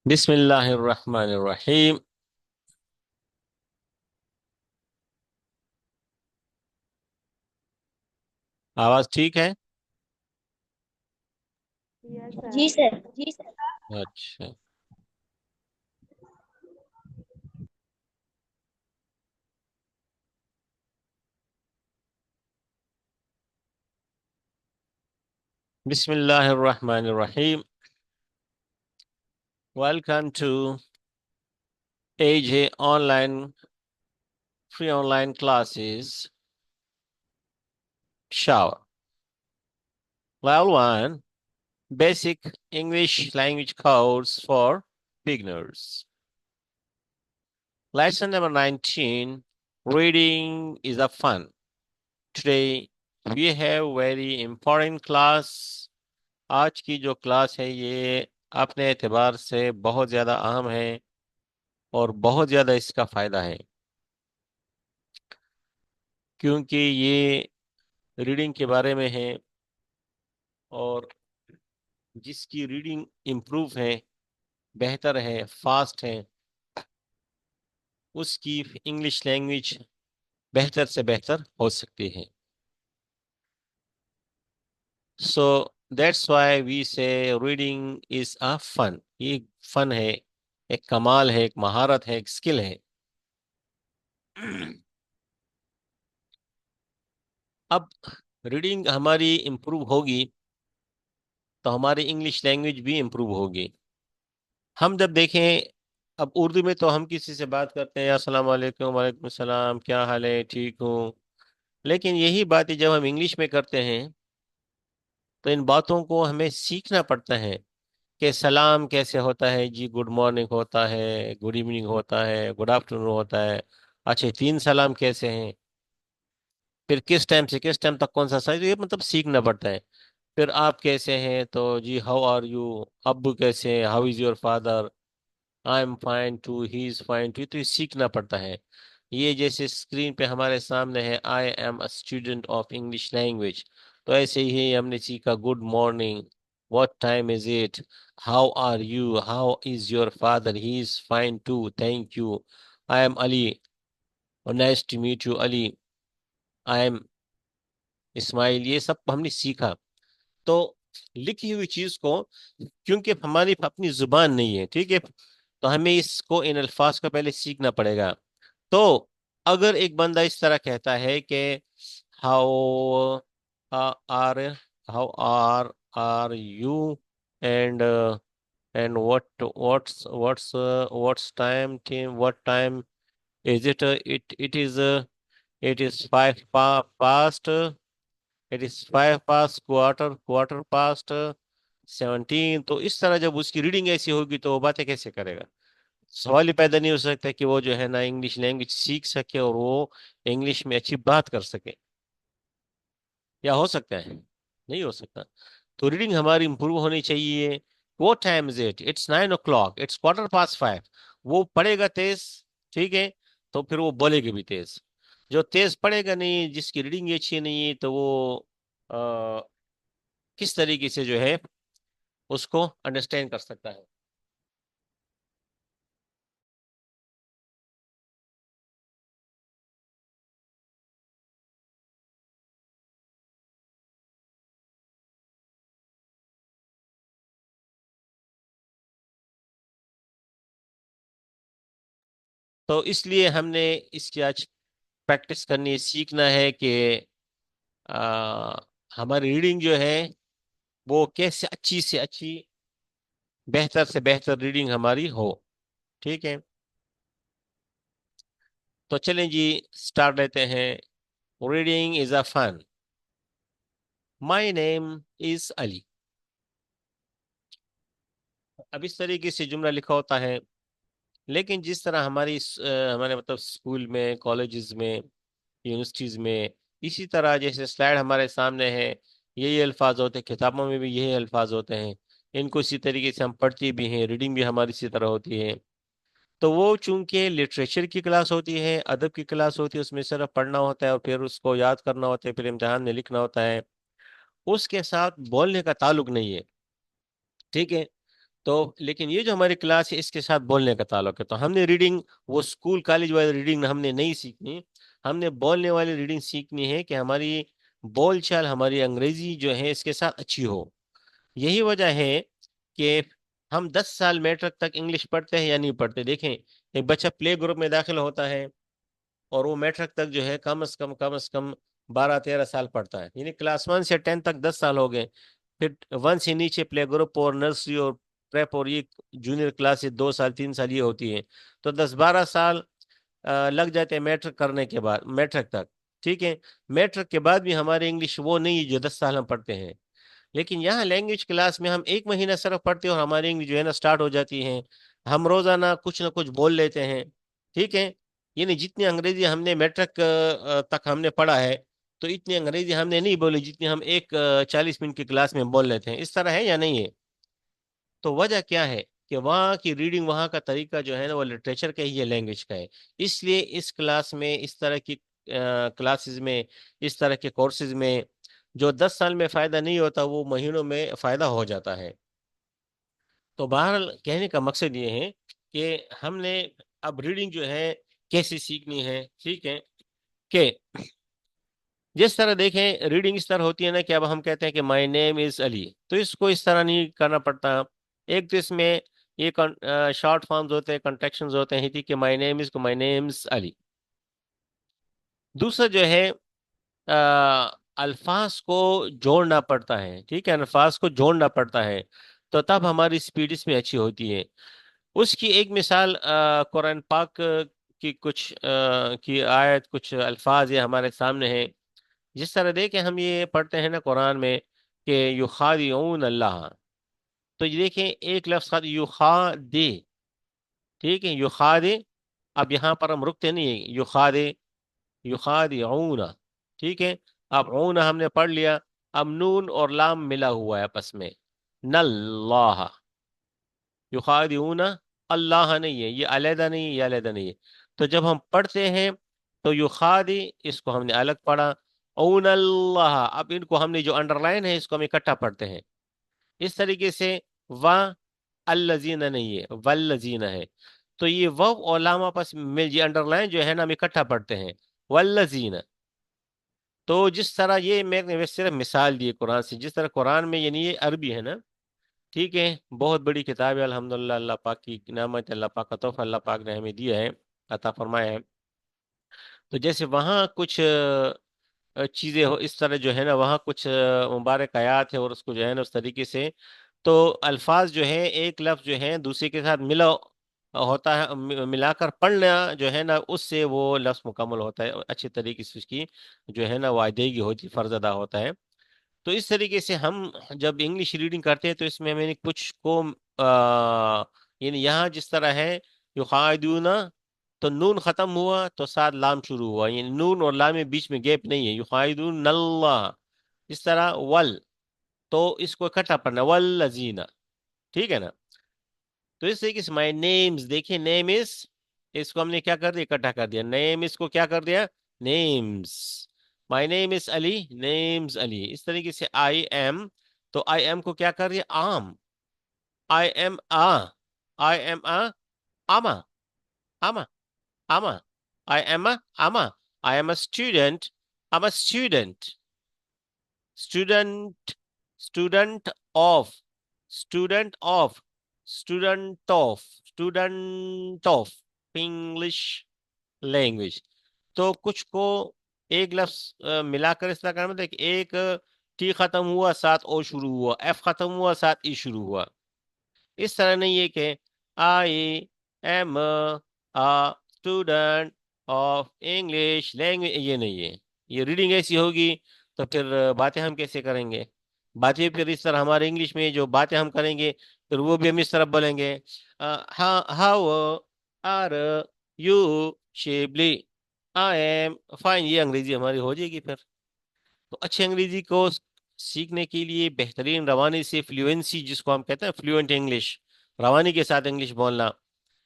बिस्मिल्लाहिर्रहमानिर्रहीम। आवाज ठीक है? जी सर। अच्छा। बिस्मिल्लाहिर्रहमानिर्रहीम। Welcome to AJ online free online classes shower. Level 1 Basic English language course for beginners. Lesson number 19 Reading is a fun. Today we have very important class. आज की जो क्लास है ये अपने एतबार से बहुत ज़्यादा अहम है और बहुत ज़्यादा इसका फ़ायदा है, क्योंकि ये रीडिंग के बारे में है। और जिसकी रीडिंग इम्प्रूव है, बेहतर है, फास्ट है, उसकी इंग्लिश लैंग्वेज बेहतर से बेहतर हो सकती है। सो दैट्स व्हाई वी से रीडिंग इज़ अ फन। ये फन है, एक कमाल है, एक महारत है, एक स्किल है। अब रीडिंग हमारी इम्प्रूव होगी तो हमारी इंग्लिश लैंग्वेज भी इम्प्रूव होगी। हम जब देखें, अब उर्दू में तो हम किसी से बात करते हैं, अस्सलाम वालेकुम, वालेकुम सलाम, क्या हाल है, ठीक हूँ। लेकिन यही बातें जब हम इंग्लिश में करते हैं तो इन बातों को हमें सीखना पड़ता है कि सलाम कैसे होता है जी, गुड मॉर्निंग होता है, गुड इवनिंग होता है, गुड आफ्टरनून होता है। अच्छा, तीन सलाम कैसे हैं, फिर किस टाइम से किस टाइम तक कौन सा साइज, ये मतलब सीखना पड़ता है। फिर आप कैसे हैं तो जी हाउ आर यू, अब्बू कैसे हैं, how is your father, I am fine too, he is fine too. तो ये सीखना पड़ता है। ये जैसे स्क्रीन पे हमारे सामने है, I am a student of English language, तो ऐसे ही हमने सीखा good morning, what time is it, how are you, how is your father, he is fine too, thank you, I am Ali, nice to meet you Ali, I am Ismail. ये सब हमने सीखा। तो लिखी हुई चीज को, क्योंकि हमारी अपनी जुबान नहीं है, ठीक है, तो हमें इसको इन अल्फाज को पहले सीखना पड़ेगा। तो अगर एक बंदा इस तरह कहता है कि how are how are you and and what's time what time is it, it is 5 past, it is 5 past quarter past 17। तो इस तरह जब उसकी रीडिंग ऐसी होगी तो वो बातें कैसे करेगा? सवाल ही पैदा नहीं हो सकता कि वो जो है ना इंग्लिश लैंग्वेज सीख सके और वो इंग्लिश में अच्छी बात कर सके। या हो सकता है? नहीं हो सकता। तो रीडिंग हमारी इंप्रूव होनी चाहिए। वो time is it, it's 9 o'clock, it's quarter past 5। वो पढ़ेगा तेज, ठीक है, तो फिर वो बोलेगा भी तेज। जो तेज पढ़ेगा नहीं, जिसकी रीडिंग अच्छी नहीं है, तो वो आ, किस तरीके से जो है उसको अंडरस्टैंड कर सकता है? तो इसलिए हमने इसकी आज प्रैक्टिस करनी है, सीखना है कि आ, हमारी रीडिंग जो है वो कैसे अच्छी से अच्छी, बेहतर से बेहतर रीडिंग हमारी हो। ठीक है, तो चलें जी, स्टार्ट लेते हैं। Reading is a fun. My name is Ali. अब इस तरीके से जुमला लिखा होता है। लेकिन जिस तरह हमारे मतलब स्कूल में, कॉलेजेस में, यूनिवर्सिटीज में, इसी तरह जैसे स्लाइड हमारे सामने है, यही अल्फाज होते हैं, किताबों में भी यही अल्फाज होते हैं। इनको इसी तरीके से हम पढ़ते भी हैं, रीडिंग भी हमारी इसी तरह होती है। तो वो चूंकि लिटरेचर की क्लास होती है, अदब की क्लास होती है, उसमें सिर्फ पढ़ना होता है और फिर उसको याद करना होता है, फिर इम्तिहान में लिखना होता है, उसके साथ बोलने का ताल्लुक नहीं है। ठीक है, तो लेकिन ये जो हमारी क्लास है इसके साथ बोलने का ताल्लुक है। तो हमने रीडिंग वो स्कूल कॉलेज वाली रीडिंग हमने नहीं सीखनी, हमने बोलने वाली रीडिंग सीखनी है कि हमारी बोलचाल, हमारी अंग्रेजी जो है इसके साथ अच्छी हो। यही वजह है कि हम 10 साल मैट्रिक तक इंग्लिश पढ़ते हैं या नहीं पढ़ते। देखें, एक बच्चा प्ले ग्रुप में दाखिल होता है और वो मैट्रिक तक जो है कम से कम 12-13 साल पढ़ता है, यानी क्लास 1 से 10 तक 10 साल हो गए। फिर 1 से नीचे प्ले ग्रुप और नर्सरी और प्रेप और ये जूनियर क्लास 2 साल 3 साल ये होती है। तो 10-12 साल लग जाते हैं मैट्रिक करने के बाद, मैट्रिक तक। ठीक है, मैट्रिक के बाद भी हमारे इंग्लिश वो नहीं है जो 10 साल हम पढ़ते हैं। लेकिन यहाँ लैंग्वेज क्लास में हम 1 महीना सिर्फ पढ़ते हैं और हमारी इंग्लिश जो है ना स्टार्ट हो जाती है। हम रोजाना कुछ ना कुछ बोल लेते हैं। ठीक है, यानी जितनी अंग्रेजी हमने मैट्रिक तक हमने पढ़ा है, तो इतनी अंग्रेजी हमने नहीं बोली जितनी हम एक 40 मिनट की क्लास में बोल लेते हैं। इस तरह है या नहीं है? तो वजह क्या है कि वहाँ की रीडिंग, वहाँ का तरीका जो है ना वो लिटरेचर का ही है, लैंग्वेज का है। इसलिए इस क्लास में, इस तरह की क्लासेस में, इस तरह के कोर्सेज में जो 10 साल में फायदा नहीं होता वो महीनों में फायदा हो जाता है। तो बहरहाल कहने का मकसद ये है कि हमने अब रीडिंग जो है कैसे सीखनी है। ठीक है, कि जिस तरह देखें रीडिंग इस तरह होती है ना कि अब हम कहते हैं कि माय नेम इज अली, तो इसको इस तरह नहीं करना पड़ता। एक तो इसमें ये शॉर्ट फॉर्म्स होते हैं, कंट्रैक्शंस होते हैं। ठीक है, माय नेम्स अली। दूसरा जो है अल्फाज को जोड़ना पड़ता है। ठीक है, अल्फाज को जोड़ना पड़ता है, तो तब हमारी स्पीड इसमें अच्छी होती है। उसकी एक मिसाल कुरान पाक की कुछ की आयत, कुछ अल्फाज ये हमारे सामने है। जिस तरह देखें हम ये पढ़ते हैं ना कुरान में कि युखादिऊन अल्लाह, तो ये देखें एक लफ्ज खाद युखादे। ठीक है, युखादे। अब यहाँ पर हम रुकते नहीं है, युखादे, युखादिऊन। ठीक है, अब ऊन हमने पढ़ लिया। अब नून और लाम मिला हुआ है आपस में, नल्लाह। युखादिऊन अल्लाह नहीं है, ये अलहदा नहीं है, ये अलहदा नहीं है। तो जब हम पढ़ते हैं तो युखादी इसको हमने अलग पढ़ा, ऊन अल्लाह। अब इनको हमने जो अंडरलाइन है इसको हम इकट्ठा पढ़ते हैं। इस तरीके से व अल्लजीना नहीं है, वल्लजीना है। तो ये वव और लाम आपस में ये अंडरलाइन जो है ना हम इकट्ठा पढ़ते हैं, वल्लजीना। तो जिस तरह ये मैंने सिर्फ मिसाल दी कुरान से, जिस तरह कुरान में, यानी ये अरबी है ना। ठीक है, बहुत बड़ी किताब है अल्हम्दुलिल्लाह, अल्लाह पाक की नेमत, अल्लाह पाक का तोहफा अल्लाह पाक ने हमें दिया है, अता फरमाया है। तो जैसे वहाँ कुछ चीज़ें हो इस तरह जो है ना, वहाँ कुछ मुबारक आयात है और उसको जो है ना उस तरीके से, तो अल्फाज जो है एक लफ्ज जो है दूसरे के साथ मिला होता है, मिलाकर पढ़ना जो है ना उससे वो लफ्ज मुकम्मल होता है, अच्छे तरीके से उसकी जो है ना वो अदायगी होती, फर्ज अदा होता है। तो इस तरीके से हम जब इंग्लिश रीडिंग करते हैं तो इसमें मैंने कुछ को यानी यहाँ जिस तरह है युखाइदूना, तो नून खत्म हुआ तो साथ लाम शुरू हुआ, यानी नून और लाम में बीच में गैप नहीं है, युखाइदून नल्लाह। इस तरह वल, तो इसको इकट्ठा पढ़ना वल लजीना। ठीक है ना? तो इस तरीके से माई नेम्स, देखिए नेम इज, इसको हमने क्या कर दिया, इकट्ठा कर दिया। नेम इसको क्या कर दिया, names. My name is Ali, names Ali. इस तरीके से आई एम, तो आई एम को क्या कर दिया, आम। I am uh, I am आ, आमा, आमा, आमा। आई एम आ, आमा। आई am a student, I am a student. Student, student of, student of, student of, student of English language. तो कुछ को एक लफ्ज मिलाकर इस तरह करना, मतलब कि एक टी खत्म हुआ साथ ओ शुरू हुआ, एफ खत्म हुआ साथ ई शुरू हुआ। इस तरह नहीं है कि आई am a student of English language, ये नहीं है। ये रीडिंग ऐसी होगी तो फिर बातें हम कैसे करेंगे? बातें फिर इस तरह, हमारे इंग्लिश में जो बातें हम करेंगे फिर वो भी हम इस तरह बोलेंगे, how are you Shibli, I am fine. ये अंग्रेजी हमारी हो जाएगी फिर। तो अच्छी अंग्रेजी को सीखने के लिए बेहतरीन रवानी से, फ्लुएंसी जिसको हम कहते हैं, फ्लुएंट इंग्लिश, रवानी के साथ इंग्लिश बोलना,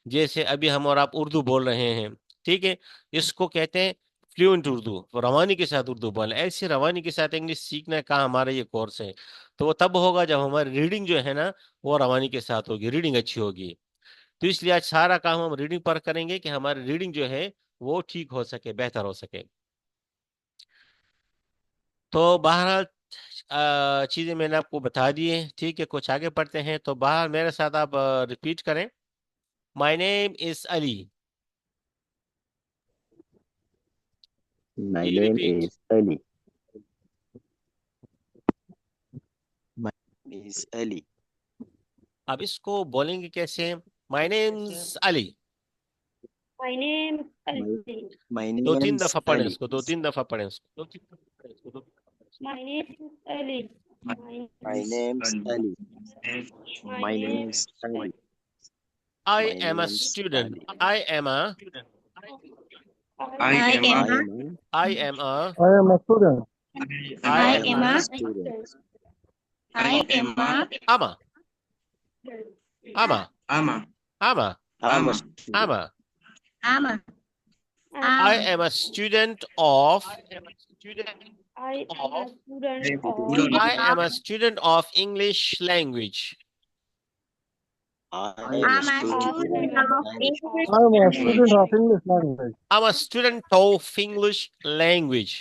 जैसे अभी हम और आप उर्दू बोल रहे हैं। ठीक है, इसको कहते हैं फ्लुएंट उर्दू, रवानी के साथ उर्दू बोलना, ऐसे रवानी के साथ इंग्लिश सीखना का हमारा ये कोर्स है। तो वो तब होगा जब हमारी रीडिंग जो है ना वो रवानी के साथ होगी, रीडिंग अच्छी होगी। तो इसलिए आज सारा काम हम रीडिंग पर करेंगे कि हमारी रीडिंग जो है वो ठीक हो सके, बेहतर हो सके। तो बहरहाल चीजें मैंने आपको बता दी है, ठीक है। कुछ आगे पढ़ते हैं, तो बाहर मेरे साथ आप रिपीट करें। My name is Ali. My जी name repeat. is Ali. My name is Ali. अब इसको बोलेंगे कैसे? My names Ali. My name is My, Ali. my दो तीन name's दफा पढ़ें Ali. इसको, दो तीन दफा पढ़ें इसको, दो तीन दफा पढ़ें इसको, My name is Ali. My name's Ali. My My name name's Ali. I My am a name's student. Ali. I am a I I am am I am a I am a student. I I am am a a student. I am अमा अमा अमा I'm a student. अमा Amma. I am a student of I am a student I of am a student of English language. I I am a I'm a student of student English of I am a English student of English language. I'm a student of English language.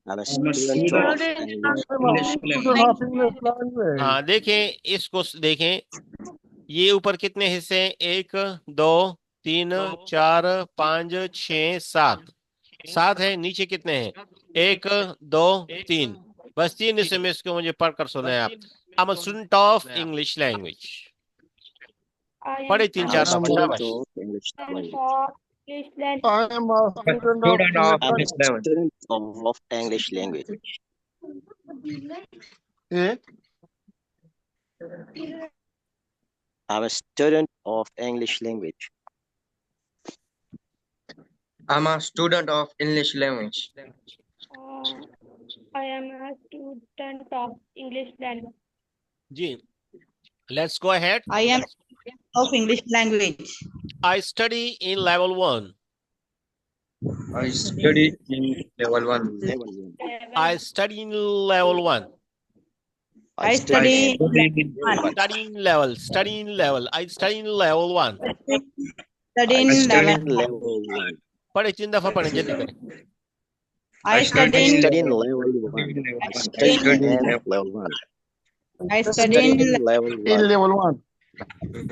I'm a student student of of English I am a student of English language. हाँ देखें इसको, देखें ये ऊपर कितने हिस्से हैं? एक, दो, तीन, चार, पाँच, छः, सात। सात है। नीचे कितने हैं? एक, दो, तीन। बस तीन हिस्से में इसको मुझे पढ़कर सुनाए आप। I'm a student of English language. I पढ़े am तीन I'm चार a I am दफा, a, student शाबाश। of English language. English language. I am a student of English I'm a language. student of English language. Eh? I'm a student of English language. I'm a student of English language. I am a student of English language. Ji, let's go ahead. I am of English language. I study in level 1. I study in level 1. Level one. I study in level 1. I study in Study in level. Study in level. I study in level 1. study in study level. Level one. पढ़े तीन दफा पढ़े, जल्दी करें। I study I in study in level one. I study in level one. I I study study in in level In one. level 1.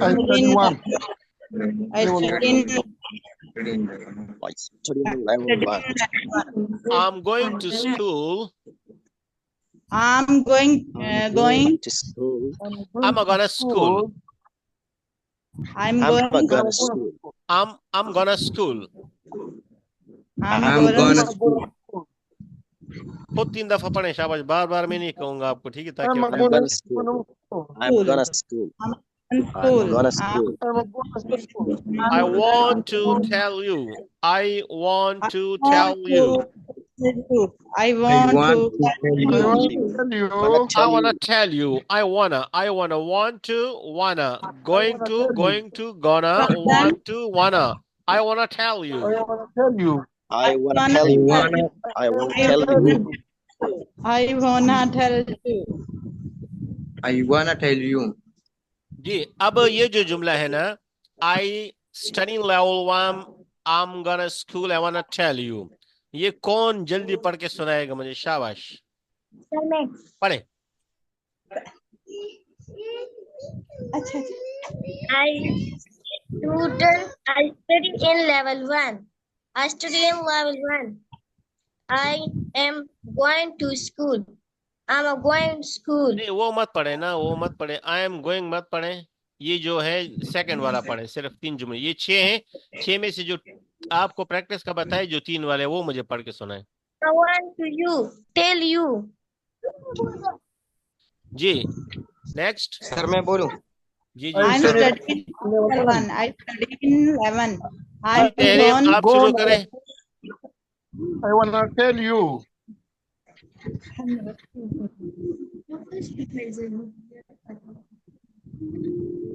I study in 1. I Level study in I study in level one. I'm going to school. I'm going to school. I'm gonna school. I'm I'm going gonna school. I'm gonna school. I'm I'm going gonna school. खुद तीन दफा पढ़े, शाबाश। बार बार मैं नहीं कहूंगा आपको, ठीक है, ताकि I'm आप I'm याद gonna रखें। school. school. I'm gonna school. in I'm school. gonna school. I'm going to school. I I'm want to tell you. I want to want tell you. I I want want to to tell I you. want You. to tell you. Wanna I tell wanna you. tell you. Want to, going to, tell you. going to, gonna, want to, wanna. I wanna tell I you. want to tell you. I wanna wanna tell I you. wanna I wanna I tell Tell you. you. I wanna tell you. I wanna tell you. जी, अब ये जो जुमला है ना, I study level 1, I'm gonna school, I wanna tell you. ये कौन जल्दी पढ़ के सुनाएगा मुझे? शाबाश, पढ़े। अच्छा I study in level 1. I study in level 1. I am going to school. I'm going to school. नहीं, वो मत पढ़े ना, वो मत पढ़े। आई एम गोइंग मत पढ़े। ये जो है सेकंड वाला पढ़े। सिर्फ तीन जुमले, ये 6 हैं। 6 में से जो आपको प्रैक्टिस का बताए, जो 3 वाले, वो मुझे पढ़ के सुनाए। I want to tell you. जी, नेक्स्ट। सर मैं बोलूं? जी I I'm study studying in level 1. I study in 11. Ji, I'm तहरीर going आप शुरू करें। I want to tell you.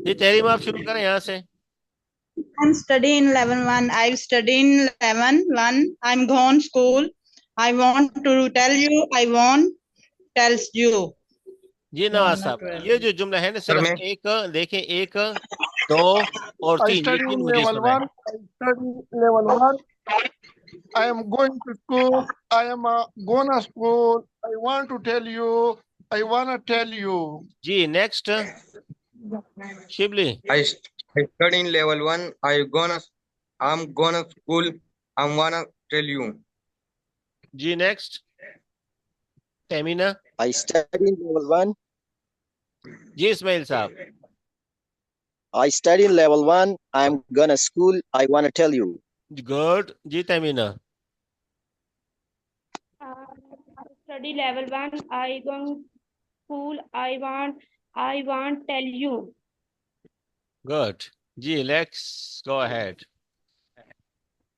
जी, तहरीर आप शुरू करें यहाँ से। I'm studying level 1. I've studied in level 1. I'm gone school. I want to tell you. I want tells you. जी नवाज साहब, ये जो जुमला है ना, सर सिर्फ मैं एक देखें, 1 2 और I 3, ये study 3 in मुझे level सुना है। 1. I study level 1. I am going to school. I am gonna school. I want to tell you. I wanna tell you. जी next Shibli. I study in level 1. I'm gonna school. I'm wanna tell you. जी next Tahmina. I study in level 1. जी Ismail sahib. I study in level 1. I'm gonna school. I wanna tell you. Good. जी Tahmina. I study level 1. I go school. I want tell you. Good. जी let's go ahead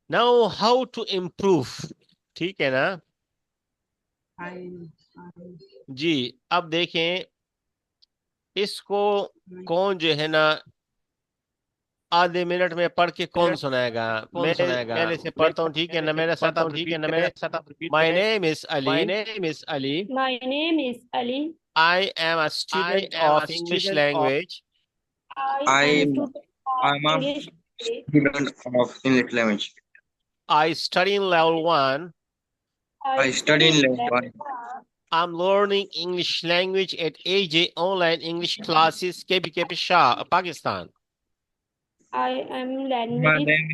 now, how to improve. ठीक है ना जी। अब देखें, इसको कौन जो है ना आधे मिनट में पढ़ के कौन सुनाएगा? मैं पहले से पढ़ता हूँ, ठीक है ना? मेरे साथ आप रिपीट करें। My name is Ali. My name is Ali. I am a student of English language. I am a student I'm of a English. student of English language. I study in level 1. I study in level 1. I'm learning English language at AJ Online English Classes, KPK Shah, Pakistan. I am My language name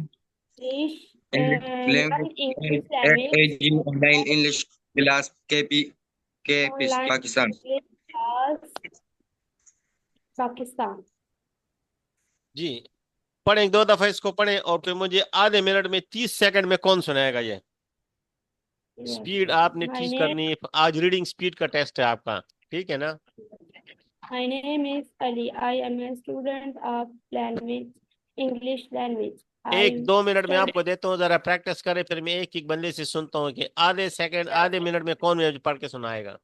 English. is Learn English language AG Online English Class KPK online Pakistan. English class Pakistan. जी पढ़ें, 2 दफा इसको पढ़ें और फिर मुझे आधे minute में 30 second में कौन सुनाएगा? ये Yes. स्पीड आपने My ठीक name, करनी है। आज रीडिंग स्पीड का टेस्ट है आपका, ठीक है ना? my name is Ali. I am a student of language, English language. 1-2 minute में study- आपको देता हूँ, जरा प्रैक्टिस करें। फिर मैं एक एक बंदे से सुनता हूँ कि आधे सेकंड आधे मिनट में कौन मुझे पढ़ के सुनाएगा।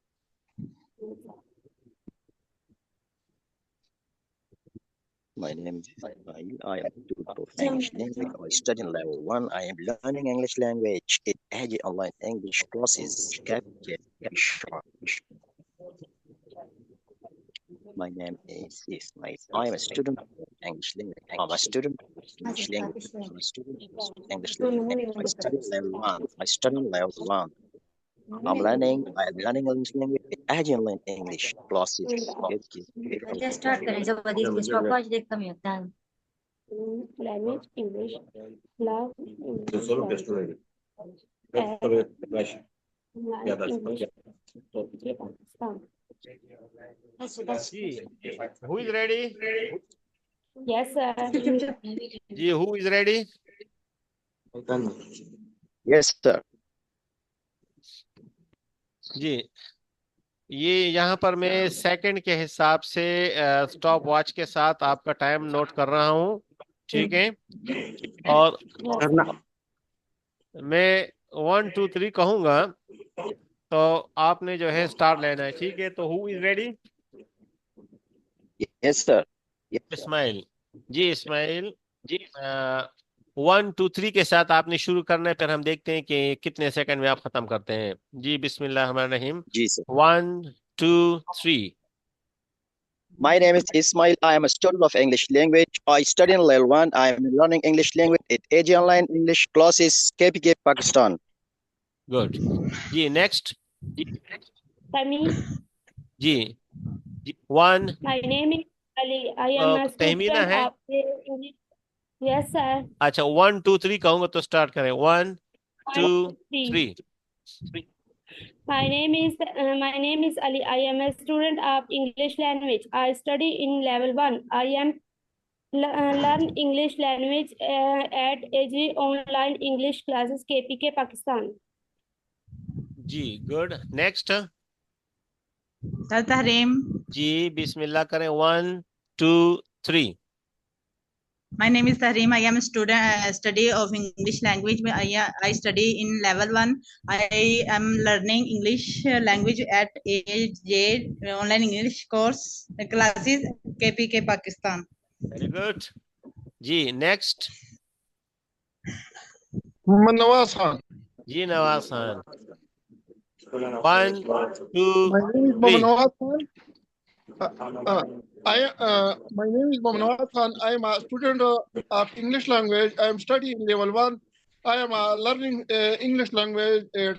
My name is Ismail. I am a student of English language. I study in level 1. I am learning English language at AG Online English Classes. My name is Ismail. I am a student of English language. I'm a student of English language. I'm a student of English language. I study in level 1. I study in level 1. I'm learning English language at AG Online English Classes. Start करें जब stopwatch देखता मैं होता है। language English class English language. English KPK Pakistan. जी who is ready? Yes, sir. जी who is ready? Yes, sir. जी ये यहाँ पर मैं सेकंड के हिसाब से स्टॉप वॉच के साथ आपका टाइम नोट कर रहा हूँ, ठीक है? और मैं 1 2 3 कहूँगा तो आपने जो है स्टार्ट लेना है, ठीक है? तो who is ready? Yes, sir. Ismail. जी इस्माइल जी 1 2 3 के साथ आपने शुरू करना है, फिर हम देखते हैं कि कितने सेकंड में आप खत्म करते हैं। जी बिस्मिल्लाहिर्रहमानिर्रहीम। जी sir. 1 2 3। My name is Ismail. I am a student of English language. I study in level 1. I am learning English language at AG Online English Classes, KPK, Pakistan. Good. जी नेक्स्ट। Tami, जी 1। my name is Ali. I am a Tahmina student है? of the English. Yes, sir. अच्छा 1 2 3 कहूंगा तो start करें। 1 2 3। My name is Ali. I am a student of English language. I study in level 1. I am learn English language at AG Online English Classes, KPK, Pakistan. Ji good. Next. Sir Tahreem. जी बिस्मिल्लाह करें। 1 2 3। My name is Tahreem. I am a student study of English language. I study in level 1. I am learning English language at AJ Online English course classes, KPK, Pakistan. Very good. जी next. Mohammad Nawaz Khan. जी Nawaz Khan. 1 2 My name is 3. Mohammed Nawaz Khan. My name is Mohammed Nawaz Khan. I am a student of English language. I am studying level 1. I am learning English language at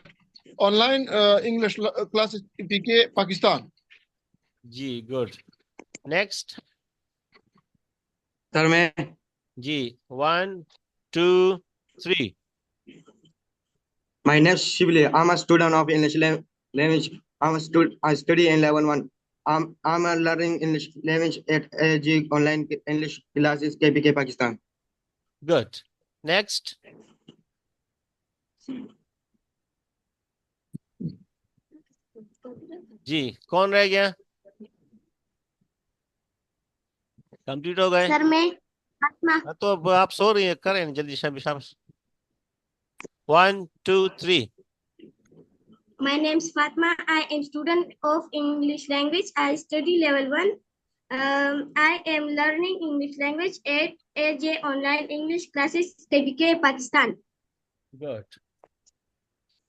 online English classes PK Pakistan. Ji good. Next. Sir मैं जी 1 2 3. My name is Shibli. I'm a student of English language. I study in level 1. I'm learning English language at AG online English classes KPK Pakistan. Good. Next. जी कौन रह गया? Complete हो गए? Sir मैं फातिमा. हाँ, तो अब आप सो रही है, करें जल्दी शाबाश. 1 2 3. My name is Fatma. I am student of English language. I study level 1. I am learning English language at AJ online English classes KBK Pakistan. Good.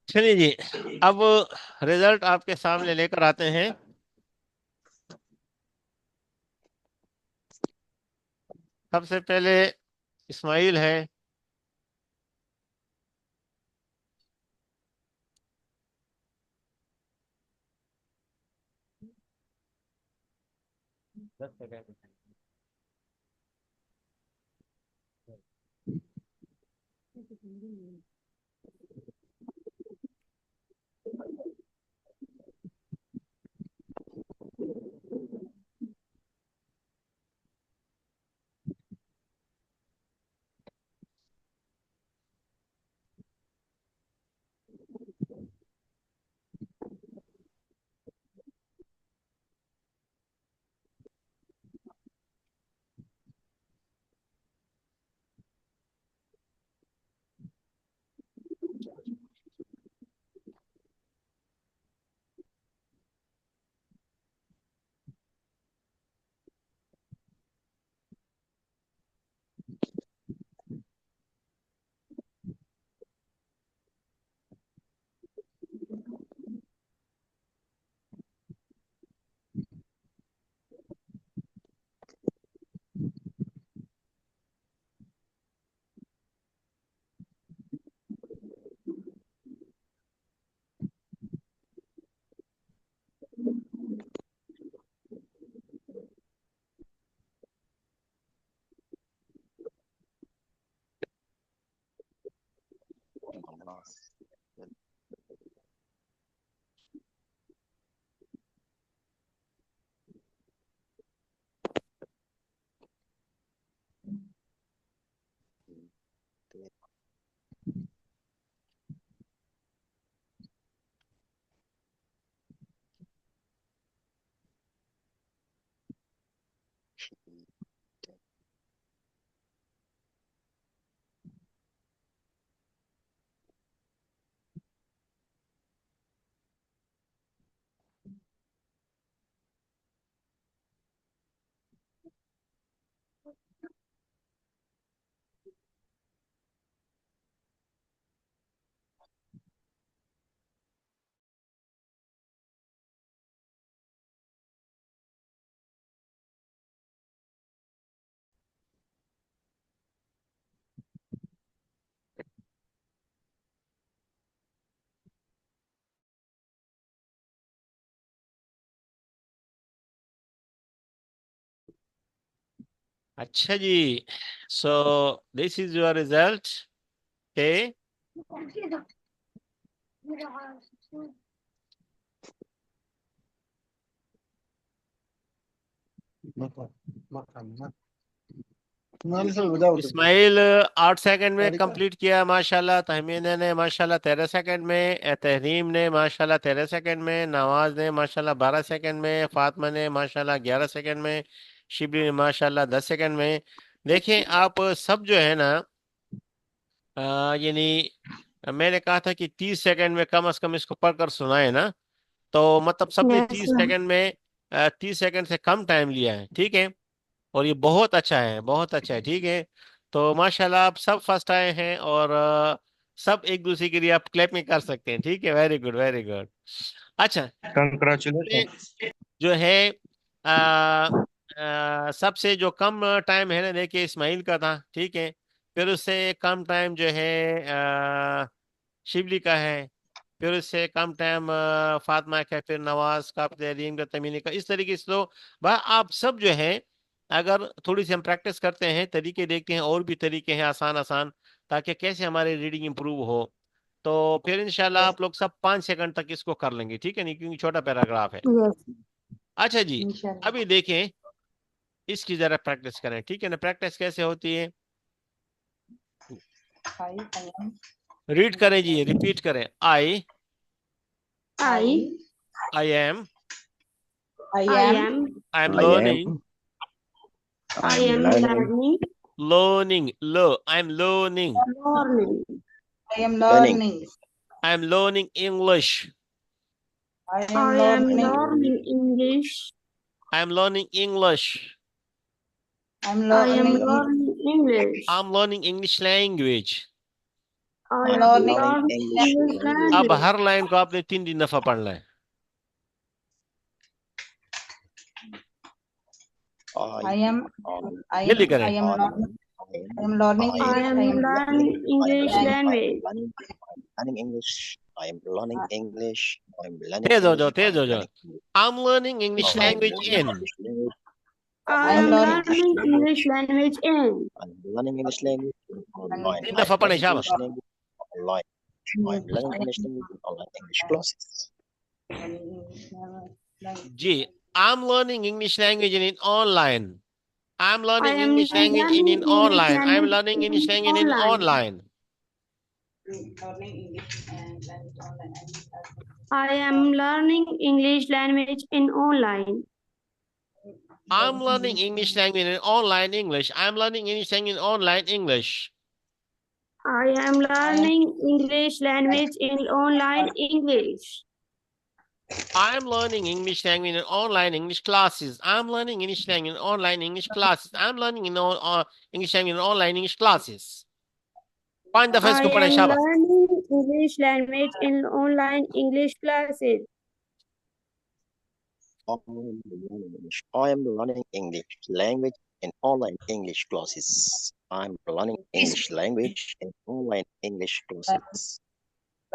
चलिए जी, अब रिजल्ट आपके सामने लेकर आते हैं. सबसे पहले इस्माइल है. अच्छा जी, so this is your result. ए इस्माइल 8 सेकंड में कंप्लीट किया माशाल्लाह. तहमीना ने माशाल्लाह 13 सेकंड में, तहरीम ने माशाल्लाह 13 सेकंड में, नवाज ने माशाल्लाह 12 सेकंड में, फातिमा ने माशाल्लाह 11 सेकंड में, शिबली ने माशाल्लाह 10 सेकंड में. देखें आप सब जो है ना, यानी मैंने कहा था कि 30 सेकंड में कम से कम इसको पढ़कर सुनाए ना, तो मतलब सबने 30 सेकंड में 30 सेकंड से कम टाइम लिया है. ठीक है, और ये बहुत अच्छा है, बहुत अच्छा है. ठीक है, तो माशाल्लाह आप सब फर्स्ट आए हैं, और सब एक दूसरे के लिए आप क्लैपिंग कर सकते हैं। ठीक है, वेरी गुड वेरी गुड। अच्छा, Congratulations. जो है सबसे जो कम टाइम है ना, देखिए इस्माइल का था, ठीक है। फिर उससे कम टाइम जो है शिबली का है। फिर उससे कम टाइम फातिमा का, फिर नवाज का, फिर रीम का, तमीनी का, इस तरीके से। तो भाई आप सब जो है, अगर थोड़ी सी हम प्रैक्टिस करते हैं, तरीके देखते हैं, और भी तरीके हैं आसान आसान, ताकि कैसे हमारी रीडिंग इंप्रूव हो, तो फिर इंशाल्लाह आप लोग सब 5 सेकंड तक इसको कर लेंगे, ठीक है नहीं, क्योंकि छोटा पैराग्राफ है। Yes, अच्छा जी, inshallah. अभी देखें, इसकी जरा प्रैक्टिस करें, ठीक है ना। प्रैक्टिस कैसे होती है, I am. रीड करें जी, रिपीट करें। आई I I am I I am am I am I am learning I I'm am learning learning learning low I am learning learning I am learning learning. I am learning English I am I am learning. learning English. I am learning English I'm I am learning. learning English. I am learning English language. I I'm I'm am learning learning learning English English language. अब language. हर line को आपने 3 3 दफा पढ़ना है। I am. I जल्दी am. I करें। am I learning. am I I am am learning I I English. am I am learning English learning. language. learning English. I am learning English. I am learning तेज हो English. जाओ, I Tej am हो जाओ। learning English. I am learning English I am language learning in English language. I I am am Learning learning. English learning language. English language in. I am learning English language online. Language. तीन I दफा am पढ़े, learning English शाबाश। language online. I am learning I English am language in online English classes. learning language. जी, I am learning English language in online. I am I learning am English language learning in English online. I am language learning English in language in online. Online. Learning English and language online. I am learning English language in online. I'm learning English language in online English. I'm learning English language in online English. I am I am. learning English language in online English. I'm learning English language in online English classes. I'm learning English language in online English classes. I'm learning English language in online English classes. 5 दफा I इसको पढ़ें, am शाबाश। learning English language in online English classes. I am learning English language in online English classes. I'm learning English language in online English classes. I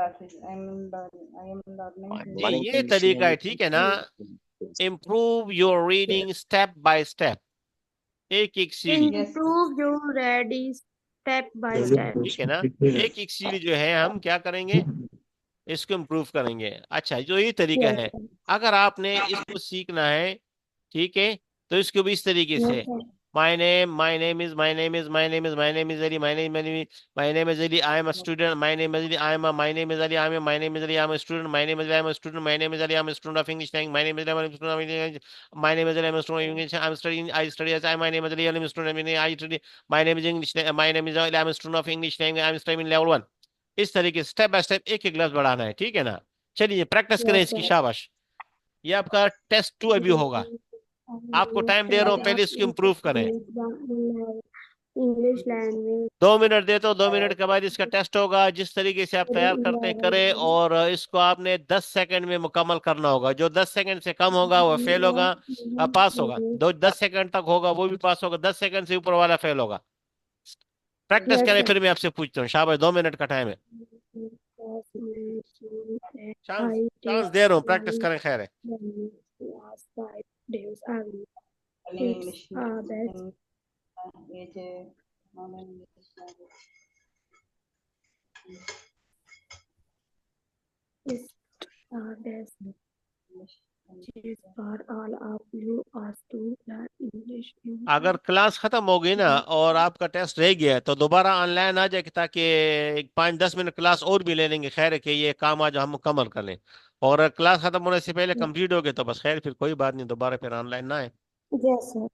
am learning. I am learning. I'm ji, learning ये English तरीका है, language in ठीक है ना। online English classes. Improve your reading step by step. एक एक सीढ़ी, Yes. Improve your ready step by step. ठीक है ना। एक एक सीढ़ी जो है हम क्या करेंगे, इसको इम्प्रूव करेंगे। अच्छा, जो ये तरीका Yes, है, sir. अगर आपने इसको सीखना है, ठीक है, तो इसको भी इस तरीके Yes, से, sir. my name is Ali, my name is Ali, I am a student, my name is Ali, my name is Ali, my name is Ali, I am a student, my name is Ali, I am a student, my name is Ali, I am a student of English language, my name is Ali, I am a student of English, my name is Ali, I am a student of English, I am studying, I study as my name is Ali, I am a student of English, I study, my name is English, my name is Ali, I am a student of English language, I am studying level 1। इस तरीके से step by step एक एक लफ्ज बढ़ाना है, ठीक है ना। चलिए प्रैक्टिस करें Yes, इसकी, sir. शाबाश। ये आपका टेस्ट 2 अभी होगा, आपको टाइम दे रहा हूँ, पहले इसको इम्प्रूव करें। English language 2 मिनट देता हूँ, 2 मिनट के बाद इसका टेस्ट होगा। जिस तरीके से आप तैयार करते हैं करें, और इसको आपने 10 सेकंड में मुकम्मल करना होगा। जो 10 सेकंड से कम होगा वो फेल होगा, पास होगा। दो 10 सेकंड तक होगा वो भी पास होगा, 10 सेकंड से ऊपर वाला फेल होगा। प्रैक्टिस Yes, करें, sir. फिर मैं आपसे पूछता हूँ। शाबाश, 2 मिनट का टाइम है। चांस I चांस take दे रहा हूँ, प्रैक्टिस one करें, खैर है। last 5 days early. Learning It's English best. in age online English language. It's best. Cheers for all of you us to learn English. अगर class खत्म हो गई ना और आपका टेस्ट रह गया, तो दोबारा ऑनलाइन आ जाए, ताकि 5 10 मिनट क्लास और भी ले लेंगे। खैर है कि ये काम आज हम मुकम्मल कर लें, और क्लास खत्म होने से पहले कंप्लीट हो गए तो बस, खैर फिर कोई बात नहीं, दोबारा फिर ऑनलाइन ना आए। Yes, sir.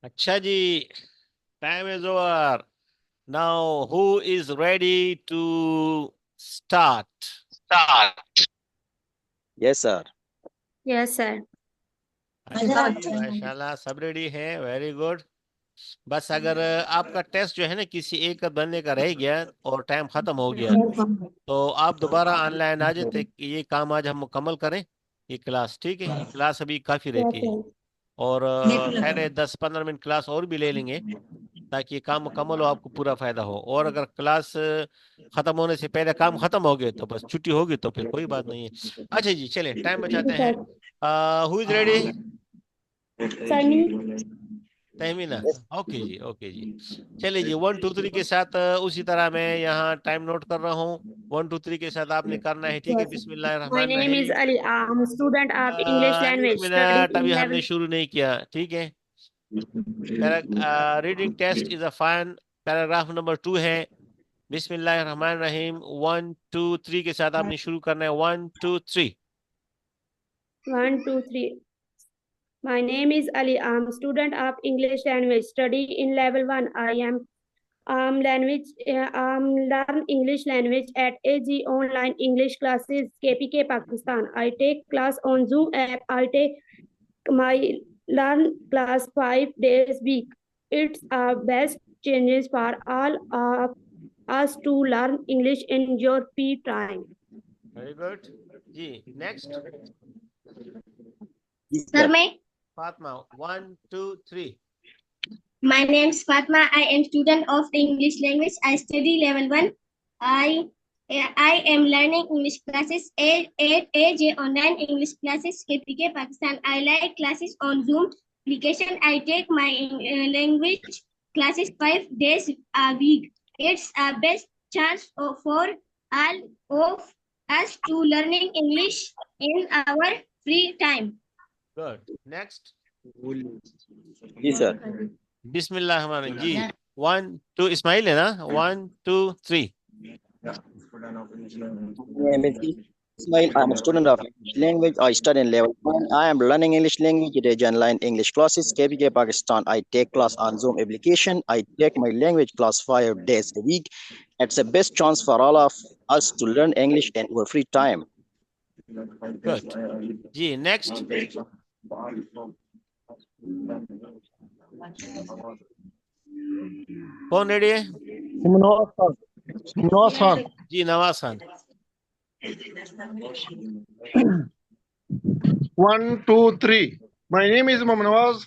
अच्छा जी, time is over. Now who is ready to start? Yes, sir. Yes, sir. अच्छा जी, माशाल्लाह सब रेडी है. Very good. बस अगर आपका टेस्ट जो है ना किसी एक बंदे का रह गया और टाइम खत्म हो गया, तो आप दोबारा ऑनलाइन आ जाते कि ये काम आज हम मुकम्मल करें. ये क्लास ठीक है, क्लास अभी काफ़ी Yes, रहती है. sir. और खैर 10-15 मिनट क्लास और भी ले लेंगे ताकि ये काम मुकम्मल हो, आपको पूरा फायदा हो. और अगर क्लास खत्म होने से पहले काम खत्म हो गए तो बस छुट्टी होगी, तो फिर कोई बात नहीं है. अच्छा जी, चले टाइम बचाते Yes, हैं. sir. Who is ready? Sunny. Tahmina. Okay जी, ओके जी. चलिए जी, 1 2 3 के साथ उसी तरह मैं यहाँ टाइम नोट कर रहा हूँ. 1 2 3 के साथ आपने करना है, ठीक है. Yes. बिस्मिल्लाह My रहमान name is रहीम. Ali. I'm a student of English एक language studying मिनट, अभी in हमने level. शुरू नहीं किया, ठीक है. Reading test is a fine. Paragraph number 2 है. बिस्मिल्लाह रहमान रहीम. 1 2 3 के साथ आपने शुरू करना है. 1 2 3. 1 2 3. My name is Ali. I'm a student of English language study in level 1. I'm learn English language at AG online English classes KPK Pakistan. I take class on Zoom app. I take my learn class 5 days week. It's a best changes for all of us to learn English in your free time. Very good जी. Next Yes, Sir, sir. Fatima. 1 2 3. my name is Fatma. I am student of English language. I study level 1. I am learning English classes at AJ online English classes KPK Pakistan. I like classes on Zoom application. I take my language classes 5 days a week. It's a best chance for all of us to learning English in our free time. Good. Next Yes, sir. बिस्मिल्लाह रहमान जी. 1 2. इस्माइल है ना? 1 2 3. My name is Ismail. I'm a student of English language. I study in level 1. I am learning English language at Edge Online English classes, KPK Pakistan. I take class on Zoom application. I take my language class 5 days a week. It's the best chance for all of us to learn English in our free time. Good जी. Next कौन ready है? Nawaz Khan. जी, Nawaz Khan. 1 2 3. My name is Mohammad Nawaz.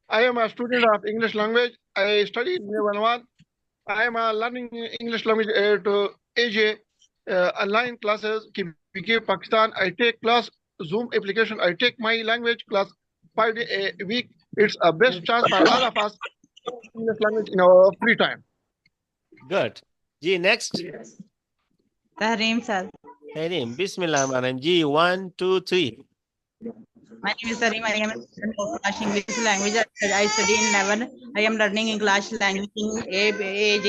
I am a student of English language. I study in level 1. I am learning English language at AJ online classes KPK Pakistan. I take class Zoom application. I take my language class 5 days a week. It's a best chance for all of us to learn English language in our free time. Good जी. Next Tahreem sir. Tahreem. बिस्मिल्लाह रहमान रहीम जी. 1 2 3. My name is Tahreem. I am a student of English language. I study in level. I am learning English language in AJ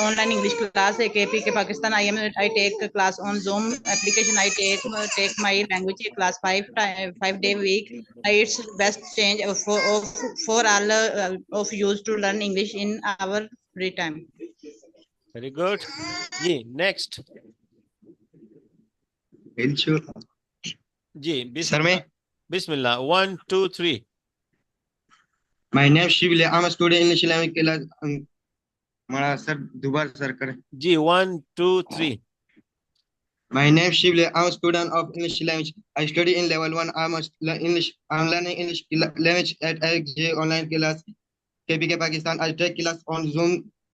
online English class KPK Pakistan. I take a class on Zoom application. I take my language class 5 day week. It's best change for all of you to learn English in our free time. Very good जी. Next जी. Sir, मैं बिस्मिल्लाह. 1 2 3. My name is Shivle. I'm a student English language class. हमारा sir दोबारा sir करें. जी. 1 2 3. My name is Shivle. I'm a student of English language. I study in level 1. I'm learning English language at AJ online class KPK Pakistan. I take class on Zoom